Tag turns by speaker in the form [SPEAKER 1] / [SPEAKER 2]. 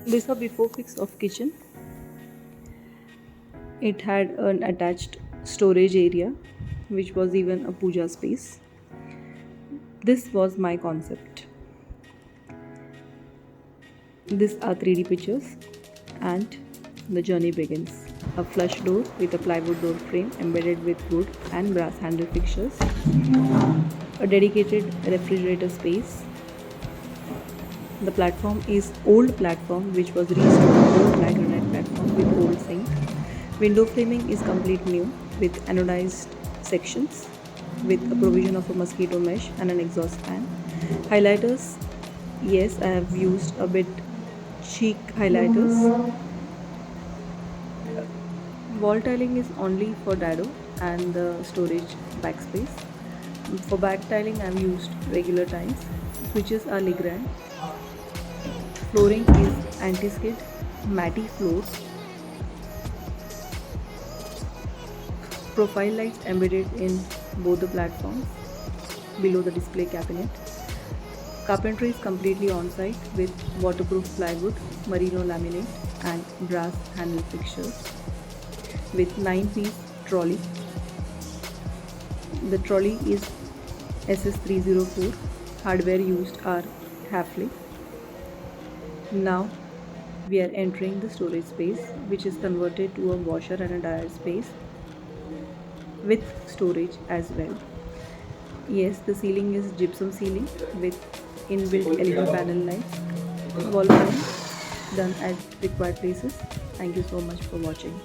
[SPEAKER 1] This is a before pics of kitchen. It had an attached storage area which was even a puja space. This was my concept. These are 3D pictures and the journey begins. A flush door with a plywood door frame embedded with wood and brass handle fixtures. A dedicated refrigerator space. The platform is old platform which was restored, old black granite platform with old sink. Window framing is complete new with anodized sections with a provision of a mosquito mesh and an exhaust fan. Highlighters, yes, I have used a bit chic highlighters. Wall tiling is only for dado and the storage backspace. For back tiling I have used regular tiles. Switches are Legrand. Flooring is anti-skid, matte floors. Profile lights embedded in both the platforms below the display cabinet. Carpentry is completely on-site with waterproof plywood, merino laminate and brass handle fixtures with 9-piece trolley. The trolley is SS 304. Hardware used are Hafley. Now we are entering the storage space which is converted to a washer and a dryer space with storage as well. Yes, the ceiling is gypsum ceiling with inbuilt LED panel lights. Wall panel done at required places. Thank you so much for watching.